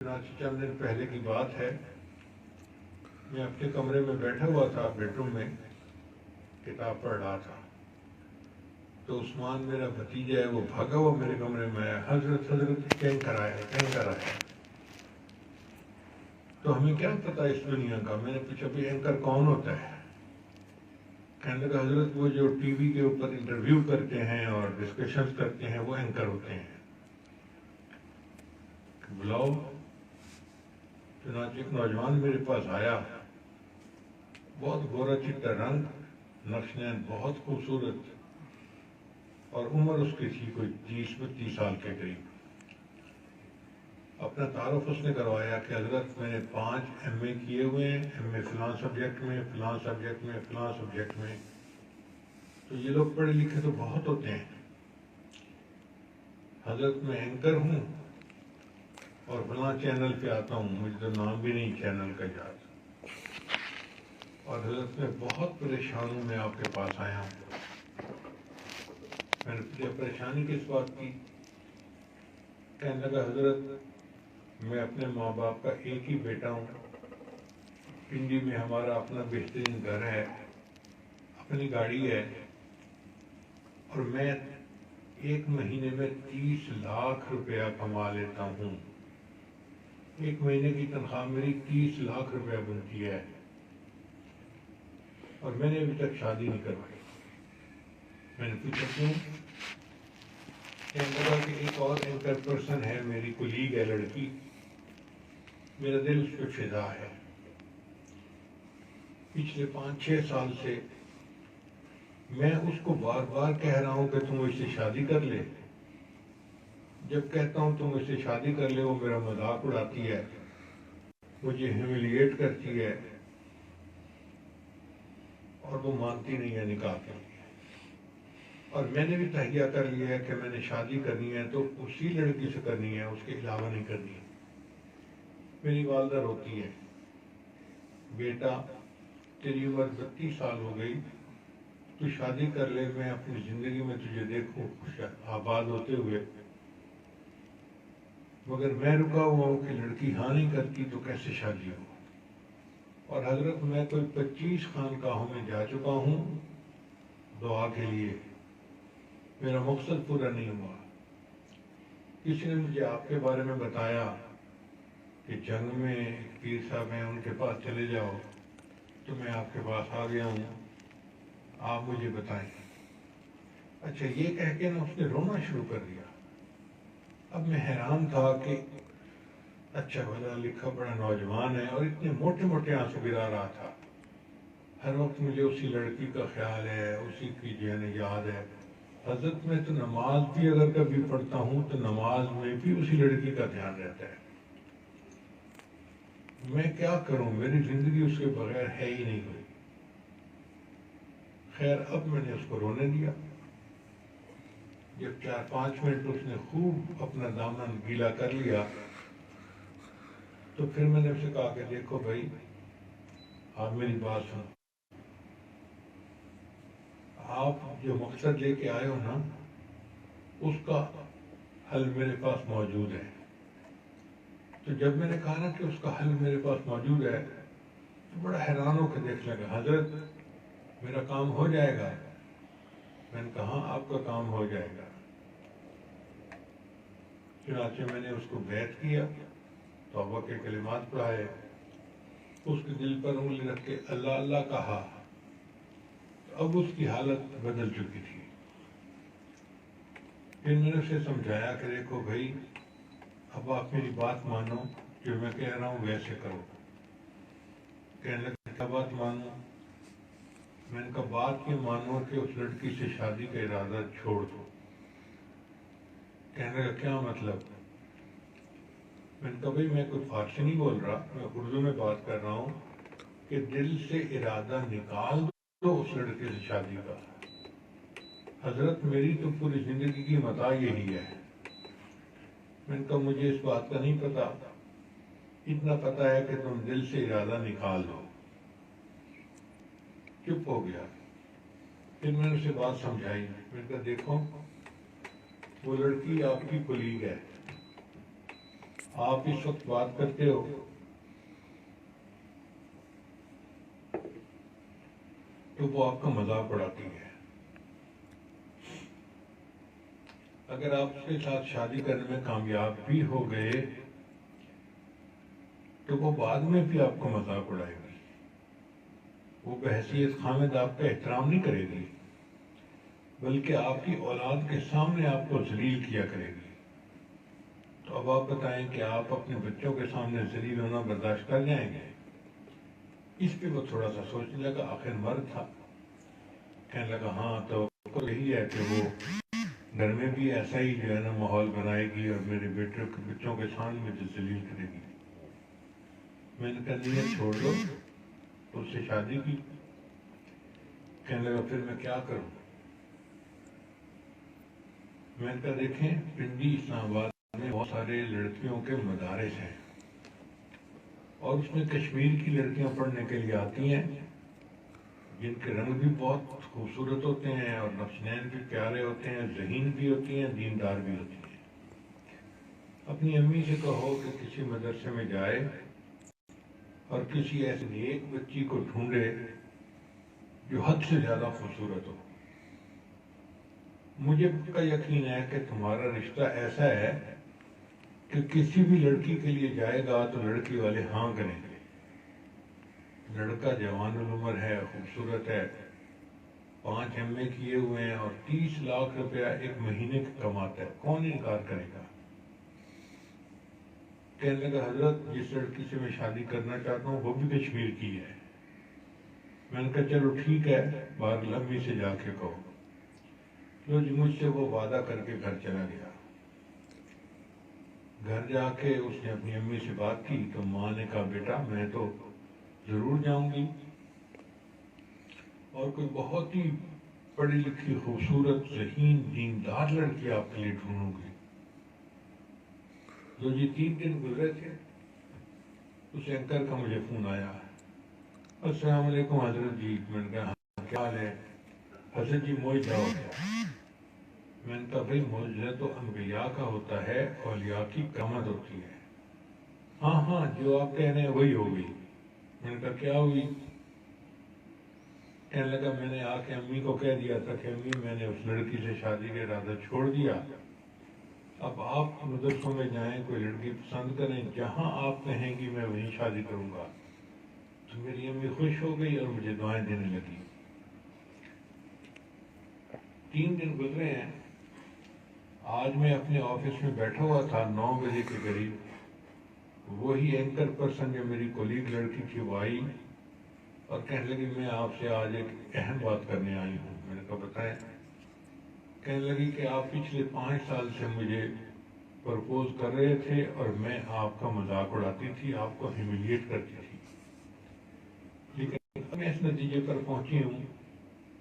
چنانچہ چند دن پہلے کی بات ہے، میں اپنے کمرے میں بیٹھا ہوا تھا، بیڈ روم میں کتاب پڑھ رہا تھا، تو عثمان میرا بھتیجا ہے، وہ بھاگا ہوا میرے کمرے میں آیا، حضرت حضرت کینکر آیا کینکر آیا۔ تو ہمیں کیا پتا اس دنیا کا؟ میں نے پوچھا بھی اینکر کون ہوتا ہے؟ کہنے لگا حضرت وہ جو ٹی وی کے اوپر انٹرویو کرتے ہیں اور ڈسکشنز کرتے ہیں وہ اینکر ہوتے ہیں۔ بلاؤ۔ چنانچہ ایک نوجوان میرے پاس آیا، بہت گورا چٹا رنگ، نقشین بہت خوبصورت، اور عمر اس کی تھی کوئی 30-32 سال کے قریب۔ اپنا تعارف اس نے کروایا کہ حضرت میں نے 5 ایم اے کیے ہوئے ہیں، ایم اے فلاں سبجیکٹ میں، فلاں سبجیکٹ میں، فلاں سبجیکٹ میں۔ تو یہ لوگ پڑھے لکھے تو بہت ہوتے ہیں، حضرت میں اینکر ہوں اور فلاں چینل پہ آتا ہوں، مجھے تو نام بھی نہیں چینل کا یاد، اور حضرت میں بہت پریشان ہوں، میں آپ کے پاس آیا ہوں۔ میں نے پوچھا پریشانی کس بات کی؟ کہنے لگا حضرت میں اپنے ماں باپ کا ایک ہی بیٹا ہوں، پنڈی میں ہمارا اپنا بہترین گھر ہے، اپنی گاڑی ہے، اور میں ایک مہینے میں 30 لاکھ روپیہ کما لیتا ہوں۔ ایک مہینے کی تنخواہ میری 30 لاکھ روپیہ بنتی ہے، اور میں نے ابھی تک شادی نہیں کروائی۔ میں نے پوچھا کیوں؟ کہنے لگا کہ ایک اور اینکر پرسن ہے، میری کولیگ ہے لڑکی، میرا دل اس پہ فدا ہے۔ پچھلے 5-6 سال سے میں اس کو بار بار کہہ رہا ہوں کہ تم اس سے شادی کر لے۔ جب کہتا ہوں تم اس سے شادی کر لے، وہ میرا مذاق اڑاتی ہے، مجھے ہیوملیٹ کرتی ہے، اور وہ مانتی نہیں ہے نکاح کے لیے۔ اور میں نے بھی تہیہ کر لیا ہے کہ میں نے شادی کرنی ہے تو اسی لڑکی سے کرنی ہے، اس کے علاوہ نہیں کرنی ہے۔ میری والدہ روتی ہے، بیٹا تیری عمر 32 سال ہو گئی، تو شادی کر لے، میں اپنی زندگی میں تجھے دیکھوں خوش آباد ہوتے ہوئے، مگر میں رکا ہوا ہوں کہ لڑکی ہاں نہیں کرتی تو کیسے شادی ہو؟ اور حضرت میں کوئی 25 خانقاہوں میں جا چکا ہوں دعا کے لیے، میرا مقصد پورا نہیں ہوا۔ کسی نے مجھے آپ کے بارے میں بتایا کہ جنگ میں ایک پیر صاحب ہیں، ان کے پاس چلے جاؤ، تو میں آپ کے پاس آ گیا ہوں، آپ مجھے بتائیں۔ اچھا، یہ کہہ کے نا اس نے رونا شروع کر دیا۔ اب میں حیران تھا کہ اچھا بھلا لکھا پڑھا نوجوان ہے، اور اتنے موٹے موٹے آنسو گرا رہا تھا۔ ہر وقت مجھے اسی لڑکی کا خیال ہے، اسی کی جو ہے یاد ہے۔ حضرت میں تو نماز بھی اگر کبھی پڑھتا ہوں تو نماز میں بھی اسی لڑکی کا دھیان رہتا ہے۔ میں کیا کروں، میری زندگی اس کے بغیر ہے ہی نہیں ہوئی۔ خیر، اب میں نے اس کو رونے دیا۔ جب 4-5 منٹ اس نے خوب اپنا دامن گیلا کر لیا، تو پھر میں نے اسے کہا کہ دیکھو بھائی، آپ میری بات سنو، آپ جو مقصد لے کے آئے ہو نا، اس کا حل میرے پاس موجود ہے۔ تو جب میں نے کہا نا کہ اس کا حل میرے پاس موجود ہے، تو بڑا حیران ہو کے دیکھ لگا، حضرت میرا کام ہو جائے گا؟ میں نے کہا ہاں، آپ کا کام ہو جائے گا۔ چنانچہ میں نے اس کو بیعت کیا، توبہ کے کلمات پڑھائے، اس کے دل پر انگلی رکھ کے اللہ اللہ کہا، تو اب اس کی حالت بدل چکی تھی۔ پھر میں نے اسے سمجھایا کہ دیکھو بھائی، اب آپ میری بات مانو، جو میں کہہ رہا ہوں ویسے کرو۔ کہنے لگا کیا بات مانو؟ میں نے کہا بات یہ مانو کہ اس لڑکی سے شادی کا ارادہ چھوڑ دو۔ کہنے لگا کیا مطلب؟ میں نے کہا بھائی میں کوئی فارسی نہیں بول رہا، میں اردو میں بات کر رہا ہوں کہ دل سے ارادہ نکال دو اس لڑکے سے شادی کا۔ حضرت میری تو پوری زندگی کی متاع یہی ہے۔ میں نے کہا مجھے اس بات کا نہیں پتا، اتنا پتا ہے کہ تم دل سے ارادہ نکال دو۔ چپ ہو گیا۔ پھر میں نے اسے بات سمجھائی، میں نے کہا دیکھو، وہ لڑکی آپ کی کولیگ ہے، آپ اس وقت بات کرتے ہو تو وہ آپ کا مذاق اڑاتی ہے. اگر آپ اس کے ساتھ شادی کرنے میں کامیاب بھی ہو گئے تو وہ بعد میں بھی آپ کو مذاق اڑائے گی. وہ بحیثیت خامد آپ کا احترام نہیں کرے گی، بلکہ آپ کی اولاد کے سامنے آپ کو ذلیل کیا کرے گی. تو اب آپ بتائیں کہ آپ اپنے بچوں کے سامنے ذلیل ہونا برداشت کر جائیں گے؟ اس پہ وہ تھوڑا سا سوچنے لگا. آخر مرد تھا، کہنے لگا ہاں تو یہی ہے کہ وہ گھر میں بھی ایسا ہی جو ہے نا ماحول بنائے گی اور میرے بچوں کے سامنے مجھے ذلیل کرے گی. میں نے کہا نہیں چھوڑ دو. اس سے شادی کی. کہنے لگا پھر میں کیا کروں؟ میں نے کہا دیکھیں پنڈی اسلام آباد میں بہت سارے لڑکیوں کے مدارس ہیں اور اس میں کشمیر کی لڑکیاں پڑھنے کے لیے آتی ہیں جن کے رنگ بھی بہت خوبصورت ہوتے ہیں اور نفسنین بھی پیارے ہوتے ہیں، ذہین بھی ہوتی ہیں، دیندار بھی ہوتی ہیں. اپنی امی سے کہو کہ کسی مدرسے میں جائے اور کسی ایسے نیک بچی کو ڈھونڈے جو حد سے زیادہ خوبصورت ہو. مجھے پکا یقین ہے کہ تمہارا رشتہ ایسا ہے کہ کسی بھی لڑکی کے لیے جائے گا تو لڑکی والے ہاں کریں گے. لڑکا جوان العمر ہے، خوبصورت ہے، 5 MA کیے ہوئے ہیں اور 30 لاکھ روپیہ ایک مہینے کا کماتا ہے، کون انکار کرے گا؟ کہنے لگا حضرت جس لڑکی سے میں شادی کرنا چاہتا ہوں وہ بھی کشمیر کی ہے. میں نے کہا چلو ٹھیک ہے، باہر امی سے جا کے کہو. لو جی مجھ سے وہ وعدہ کر کے گھر چلا گیا. گھر جا کے اس نے اپنی امی سے بات کی تو ماں نے کہا بیٹا میں تو ضرور جاؤں گی اور کوئی بہت ہی پڑھی لکھی خوبصورت ذہین دیندار لڑکی آپ کے لیے ڈھونڈوں گی. جو جی 3 دن گزرے تھے اس اینکر کا مجھے فون آیا. السلام علیکم حضرت جی. میں نے کہا ہاں کیا حال ہے؟ حضرت جی معجزہ ہو گیا. میں نے کہا بھائی معجزہ تو انبیاء کا ہوتا ہے، اولیاء کی کرامت ہوتی ہے. ہاں ہاں جو آپ کہہ رہے ہیں وہی ہوگی. میں نے کہا کیا ہوئی؟ کہنے لگا میں نے آ کے امی کو کہہ دیا تھا کہ امی میں نے اس لڑکی سے شادی کا ارادہ چھوڑ دیا، اب آپ مدرسوں میں جائیں کوئی لڑکی پسند کریں، جہاں آپ کہیں گی میں وہیں شادی کروں گا. تو میری امی خوش ہو گئی اور مجھے دعائیں دینے لگی. 3 دن گزرے ہیں. آج میں اپنے آفس میں بیٹھا ہوا تھا 9 بجے کے قریب، وہی اینکر پرسن جو میری کولیگ لڑکی تھی وہ آئی اور کہنے لگی میں آپ سے آج ایک اہم بات کرنے آئی ہوں. میں نے کہا بتائیں. کہنے لگی کہ آپ پچھلے 5 سال سے مجھے پرپوز کر رہے تھے اور میں آپ کا مذاق اڑاتی تھی، آپ کو ہیوملیٹ کرتی تھی، لیکن میں اس نتیجے پر پہنچی ہوں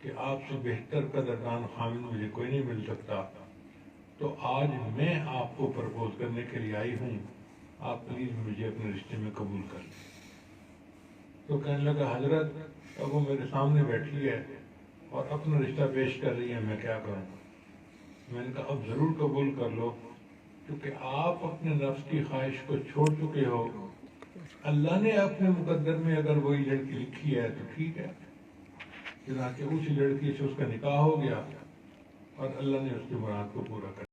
کہ آپ سے بہتر قدردان خامد مجھے کوئی نہیں مل سکتا، تو آج میں آپ کو پرپوز کرنے کے لیے آئی ہوں، آپ پلیز مجھے اپنے رشتے میں قبول کر لیں. تو کہنے لگا حضرت اب وہ میرے سامنے بیٹھی ہے اور اپنا رشتہ پیش کر رہی ہے، میں کیا کروں؟ میں نے کہا اب ضرور قبول کر لو، کیونکہ آپ اپنے نفس کی خواہش کو چھوڑ چکے ہو. اللہ نے اپنے مقدر میں اگر وہی لڑکی لکھی ہے تو ٹھیک ہے. چنانچہ اسی لڑکی سے اس کا نکاح ہو گیا اور اللہ نے اس کی مراد کو پورا کر